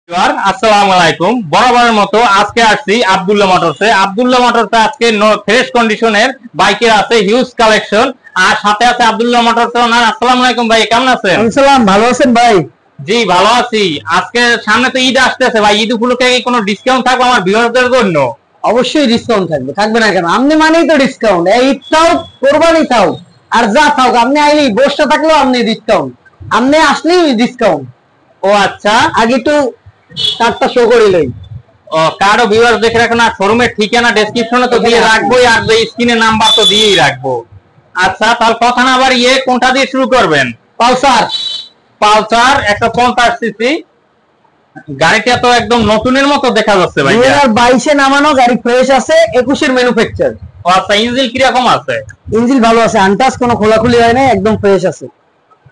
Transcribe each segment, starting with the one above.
আসসালামু আলাইকুম। বরাবরের মতো আজকে আসছি আব্দুল্লাহ মোটরসে। আব্দুল্লাহ মোটরসে আজকে ফ্রেশ কন্ডিশনের বাইকের আছে হিউজ কালেকশন, আর সাথে আছে আব্দুল্লাহ মোটরসে ওনার। আসসালামু আলাইকুম ভাই, কেমন আছেন? আসসালাম, ভালো আছেন ভাই? জি ভালো আছি। আজকে সামনে তো ঈদ আসতেছে ভাই, ঈদ উপলক্ষে কি কোনো ডিসকাউন্ট থাকবে আমার ভিউয়ারদের জন্য? অবশ্যই ডিসকাউন্ট থাকবে, থাকবে না কেন? আপনি মানেই তো ডিসকাউন্ট। এই ঈদ থাও, কোরবানি থাও, আর যা থাও, আপনি আইলেই বসটা থাকলেও আপনি ডিসকাউন্ট, আপনি আসলেই ডিসকাউন্ট। ও আচ্ছা, আগে একটু কার্ডটা শো করিলেই। ও কার্ডও ভিউয়ার দেখে রাখুন, আর শোরুমের ঠিকানা ডেসক্রিপশনে তো দিয়ে রাখবোই, আর যে স্ক্রিনে নাম্বার তো দিয়েই রাখবো। আচ্ছা তাহলে কথা না আবার কোনটা দিয়ে শুরু করবেন? পালসার। পালসার 150 সিসি গাড়িটা তো একদম নতুনের মতো দেখা যাচ্ছে ভাই। 2022 এ নামানো গাড়ি, ফ্রেশ আছে, 21 এর ম্যানুফ্যাকচার। ও আচ্ছা, ইঞ্জিন কিরকম আছে? ইঞ্জিন ভালো আছে, আনটাচ, কোনো খোলাখুলি হয় না, একদম ফ্রেশ আছে।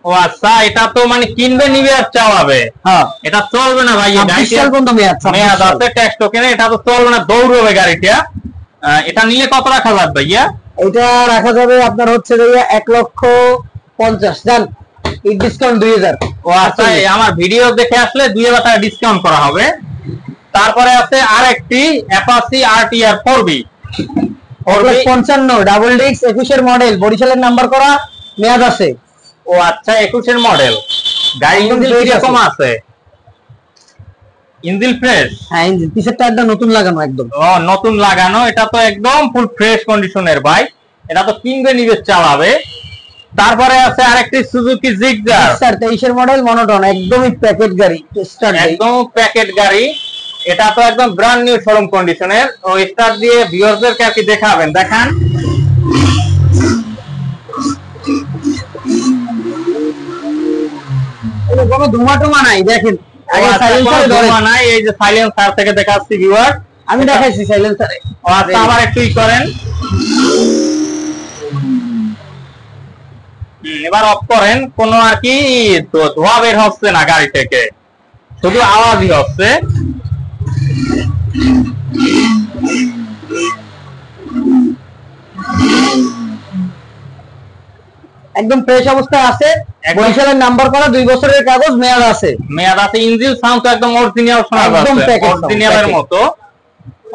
ও আচ্ছা, এটা তো মানে কিনবে নিবে আর চালাবে? হ্যাঁ, এটা চলবে না ভাই? গাড়িটা পর্যন্ত মেয়াদ আছে, ট্যাক্স টোকেন, এটা তো চলবে না, দৌড়বে গাড়িটা। এটা নিলে কত রাখা যাবে ভাইয়া? এটা রাখা যাবে আপনার হচ্ছে ভাইয়া 1,50,000 জান, এই ডিসকাউন্ট 2,000। ও আচ্ছা, আমার ভিডিও দেখে আসলে 2,000 টাকা ডিসকাউন্ট করা হবে। তারপরে আছে আরেকটি Apache RTR 4B 55 double disc, 21 এর মডেল, বরিশালের নাম্বার করা, মেয়াদ আছে। ও আচ্ছা, 21 এর মডেল। গাড়ি ইঞ্জিন কিরকম আছে? Engine fresh? হ্যাঁ, ইঞ্জিন পিছের টায়ারটা নতুন লাগানো একদম। ও নতুন লাগানো, এটা তো একদম ফুল ফ্রেশ কন্ডিশনের বাইক। এটা তো কিনবে নিবে চালাবে। তারপরে আছে আরেকটি সুজুকি জিক্সার 23 এর মডেল, মনোটন, একদমই প্যাকেট গাড়ি, স্টার্ট একদম প্যাকেট গাড়ি। এটা তো একদম ব্র্যান্ড নিউ শোরুম কন্ডিশনের। ও স্টার্ট দিয়ে ভিউয়ারদেরকে আর কি দেখাবেন, দেখান। কোনো ধোঁয়া টোমা নাই, দেখেন। আগে সাইলেন্সারে ধোঁয়া নাই, এই যে সাইলেন্সার থেকে দেখাচ্ছি ভিউয়ার, আমি দেখাইছি সাইলেন্সারে। ও আচ্ছা, আবার একটু করেন, এবার অফ করেন। কোনো আর কি ধোঁয়া বের হচ্ছে না গাড়ি থেকে, শুধু আওয়াজই হচ্ছে। একদম ফ্রেশ অবস্থায় আছে, বরিশালের নাম্বার করা, 2 বছরের কাগজ, মেয়াদ আছে। মেয়াদ আছে। ইঞ্জিন সাউন্ড তো একদম অরিজিনাল শোনা যাচ্ছে, অরিজিনালের মতো।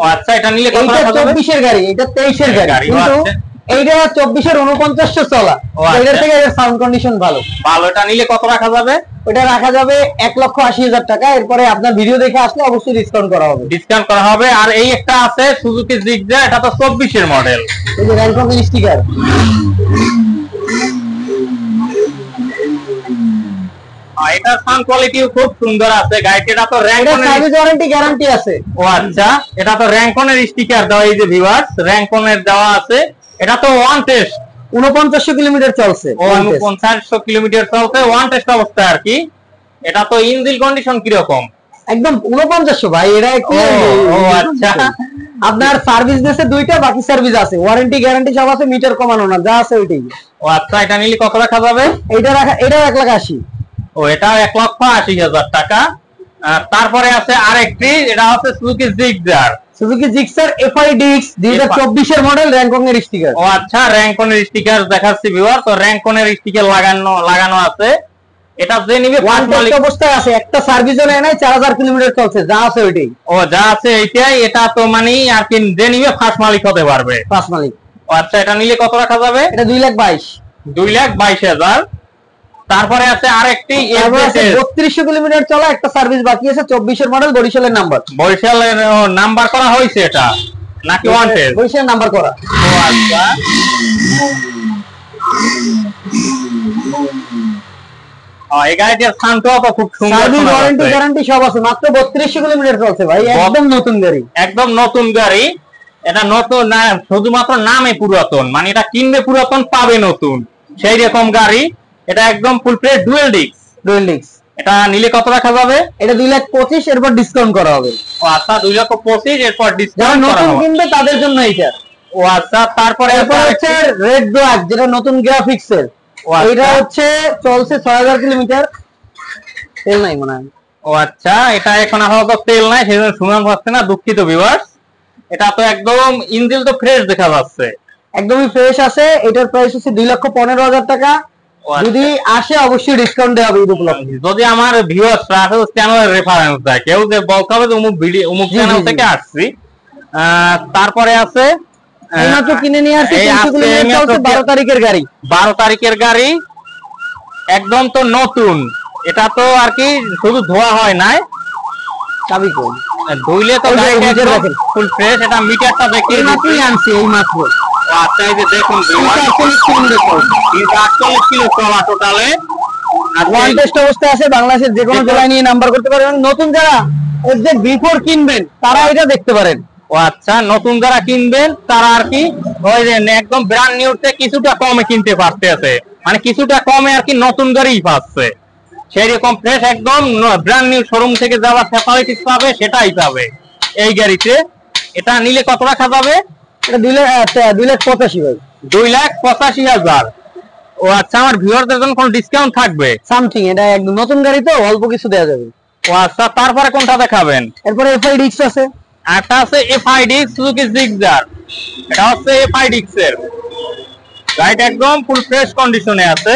ও আচ্ছা, এটা নিলে কত টাকা যাবে? 24 এর গাড়ি, এটা 23 এর গাড়ি, কিন্তু এইটা 24 এর 49 চলা। এটার থেকে এর সাউন্ড কন্ডিশন ভালো। ভালো, এটা নিলে কত রাখা যাবে? ওটা রাখা যাবে 1,80,000 টাকা। এরপরে আপনার ভিডিও দেখে আসলে অবশ্যই ডিসকাউন্ট করা হবে। ডিসকাউন্ট করা হবে। আর এই একটা আছে সুজুকি জিক্সার, এটা তো 24 এর মডেল। এই যে র্যাঙ্কং এর স্টিকার। এটার সাউন্ড কোয়ালিটিও খুব সুন্দর আছে। গাড়িটা তো র্যাঙ্কনের সার্ভিস ওয়ারেন্টি গ্যারান্টি আছে। ও আচ্ছা, এটা তো র্যাঙ্কনের স্টিকার দেওয়া, এই যে ভিউয়ার্স র্যাঙ্কনের দেওয়া আছে। এটা তো ওয়ান টেস্ট, 4900 কিলোমিটার চলছে। 4900 কিলোমিটার চলছে, ওয়ান টেস্ট অবস্থায় আর কি। এটা তো ইঞ্জিন কন্ডিশন কি রকম? একদম 4900 ভাই, এটা কি? ও আচ্ছা, আপনার সার্ভিস দিয়েছে 2টা, বাকি সার্ভিস আছে, ওয়ারেন্টি গ্যারান্টি সব আছে, মিটার কমানো না, যা আছে ওইটাই। ও আচ্ছা, এটা নিলে কত রাখা যাবে? এটা 1,80,000। ও এটা 1,80,000 টাকা। তারপরে আছে আরেকটি, এটা হচ্ছে Suzuki Gixxer. Suzuki Gixxer FIDX 2024 এর মডেল, র্যাঙ্কং এর স্টিকার। ও আচ্ছা, র্যাঙ্কনের স্টিকার দেখাচ্ছি ভিউয়ার, তো র্যাঙ্কনের স্টিকার লাগানো আছে। এটা যে নিবে ওয়ান টেস্ট অবস্থায় আছে, একটা সার্ভিসও নেয় নাই, 4000 কিলোমিটার চলছে, যা আছে ওইটাই। ও যা আছে এইটাই। এটা তো মানে আর কি যে নিবে ফার্স্ট মালিক হতে পারবে, ফার্স্ট মালিক। ও আচ্ছা, এটা নিলে কত রাখা যাবে? এটা 2,22,000। 2,22,000। তারপরে আছে আরেকটি 3200 কিলোমিটার চলা, একটা সার্ভিস বাকি আছে, 24 এর মডেল, বরিশালের নাম্বার। বরিশালের নাম্বার করা হয়েছে এটা নাকি ওয়ান্টেড? বরিশালের নাম্বার করা। ও আচ্ছা, এই গাড়িটার সাউন্ডটাও তো খুব সুন্দর। সার্ভিস ওয়ারেন্টি গ্যারান্টি সব আছে, মাত্র 3200 কিলোমিটার চলছে ভাই, একদম নতুন গাড়ি। একদম নতুন গাড়ি। এটা নতুন না, শুধুমাত্র নামে পুরাতন, মানে এটা কিনবে পুরাতন পাবে নতুন, সেই রকম গাড়ি। এটা একদম full fresh dual disk. Dual disk. এটা নিলে কত রাখা যাবে? এটা 2,25,000, এরপর ডিসকাউন্ট করা হবে। ও আচ্ছা, 2,25,000 এরপর ডিসকাউন্ট যারা করা নতুন হবে। কিনবে তাদের জন্য এইটা। ও আচ্ছা, তারপরে হচ্ছে রেড ব্ল্যাক, যেটা নতুন গ্রাফিক্স এর। এটা হচ্ছে চলছে 6000 কিলোমিটার, তেল নাই মনে হয়। ও আচ্ছা, এটা এখন আপাতত তেল নাই, সেজন্য শুনান পাচ্ছে না, দুঃখিত ভিউয়ার্স। এটা তো একদম ইঞ্জিন তো ফ্রেশ দেখা যাচ্ছে, একদমই ফ্রেশ আছে। এটার প্রাইস হচ্ছে 2,15,000 টাকা। যদি আসে অবশ্যই ডিসকাউন্ট দেওয়া হবে ঈদ উপলক্ষে। যদি আমার ভিউয়ার্সরা আছে চ্যানেলের রেফারেন্স দেয়, কেউ যে বলতে হবে যে অমুক ভিডিও অমুক চ্যানেল থেকে আসছি। তারপরে আছে এইমাত্র কিনে নিয়ে আসছি 300 কিলোমিটার 12 তারিখের গাড়ি। 12 তারিখের গাড়ি, একদম তো নতুন। এটা তো আর কি শুধু ধোয়া হয় নাই, চাবি কই ধুইলে তো ফুল ফ্রেশ। এটা মিটারটা দেখে এইমাত্রই আনছি এইমাত্র। আচ্ছা, এই যে দেখুন 48 কিলো চলা টোটালে। ওয়ান টেস্ট অবস্থায় আছে, বাংলাদেশের যে কোনো জেলায় নিয়ে নাম্বার করতে পারবেন। নতুন যারা যে বিফোর কিনবেন তারা এটা দেখতে পারেন। ও আচ্ছা, নতুন যারা কিনবেন তারা আর কি ওই যে একদম ব্র্যান্ড নিউতে কিছুটা কমে কিনতে পারতেছে, মানে কিছুটা কমে আর কি নতুন গাড়িই পাচ্ছে। সেই রকম ফ্রেশ একদম ব্র্যান্ড নিউ শোরুম থেকে যাওয়ার ফ্যাসিলিটিস পাবে, সেটাই পাবে এই গাড়িতে। এটা নিলে কত রাখা যাবে? এটা 2,85,000 ভাই। 2,85,000। ও আচ্ছা, আমার ভিউয়ারদের জন্য কোনো ডিসকাউন্ট থাকবে? সামথিং, এটা একদম নতুন গাড়ি তো অল্প কিছু দেওয়া যাবে। ও আচ্ছা, তারপরে কোনটা দেখাবেন? এরপরে FIDX আছে, একটা আছে FIDX সুজুকি জিক্সার। এটা হচ্ছে FIDX এর রাইট, একদম ফুল ফ্রেশ কন্ডিশনে আছে।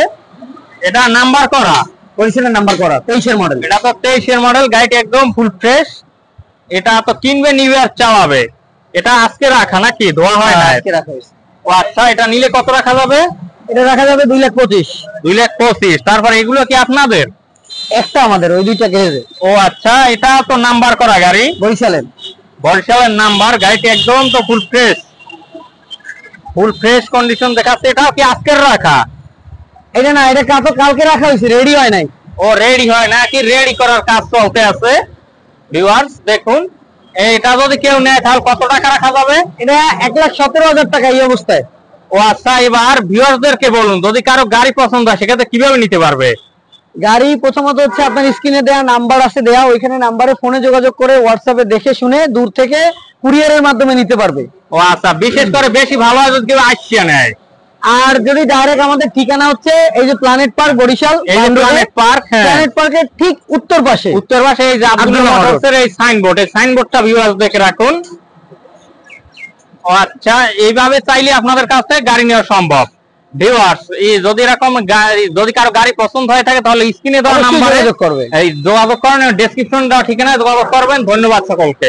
এটা নাম্বার করা, পরিচালনা নাম্বার করা, 23 এর মডেল। এটা তো 23 এর মডেল, গাড়িটা একদম ফুল ফ্রেশ। এটা তো কিনবে নিউ ইয়ার চালাবে। এটা আজকে রাখা নাকি, ধোয়া হয় না? আজকে রাখা হয়েছে। ও আচ্ছা, এটা নিলে কত রাখা যাবে? এটা রাখা যাবে 2,25,000। 2,25,000। তারপর এগুলো কি আপনাদের? একটা আমাদের, ওই দুইটা গ্যারেজে। ও আচ্ছা, এটা তো নাম্বার করা গাড়ি, বরিশালের নাম্বার। গাড়িটি একদম তো ফুল ফ্রেশ কন্ডিশন দেখাচ্ছে। এটাও কি আজকের রাখা? এটা না, এটা কালকে রাখা হয়েছে, রেডি হয় নাই। ও রেডি হয় না কি, রেডি করার কাজ চলতে আছে। ভিউয়ার্স দেখুন, এটা যদি কেউ নেয় তাহলে কত টাকা রাখা যাবে? এটা 1,17,000 টাকা এই অবস্থায়। ও আচ্ছা, এবার ভিউয়ার্সদেরকে বলুন, যদি কারো গাড়ি পছন্দ হয় সেক্ষেত্রে কিভাবে নিতে পারবে? গাড়ি প্রথমত হচ্ছে আপনার স্ক্রিনে দেওয়া নাম্বার আছে, দেওয়া ওইখানে নাম্বারে ফোনে যোগাযোগ করে হোয়াটসঅ্যাপে দেখে শুনে দূর থেকে কুরিয়ারের মাধ্যমে নিতে পারবে। ও আচ্ছা, বিশেষ করে বেশি ভালো হয় যদি কেউ আসছে নেয়। আর যদি ডাইরেক্ট আমাদের ঠিকানা হচ্ছে এই যে প্ল্যানেট পার্ক বরিশাল, প্ল্যানেট পার্কের ঠিক উত্তর পাশে এই যে আব্দুল্লাহ মোটরসের এই সাইনবোর্ডটা ভিউয়ার্স দেখে রাখুন। ও আচ্ছা, এইভাবে চাইলে আপনাদের কাছ থেকে গাড়ি নেওয়া সম্ভব। ভিউয়ার্স, যদি এরকম গাড়ি, যদি কারো গাড়ি পছন্দ হয়ে থাকে তাহলে স্ক্রিনে দেওয়া নাম্বারে যোগাযোগ করবে। এই যোগাযোগ করেন, ডেসক্রিপশন দেওয়া ঠিকানায় যোগাযোগ করবেন। ধন্যবাদ সকলকে।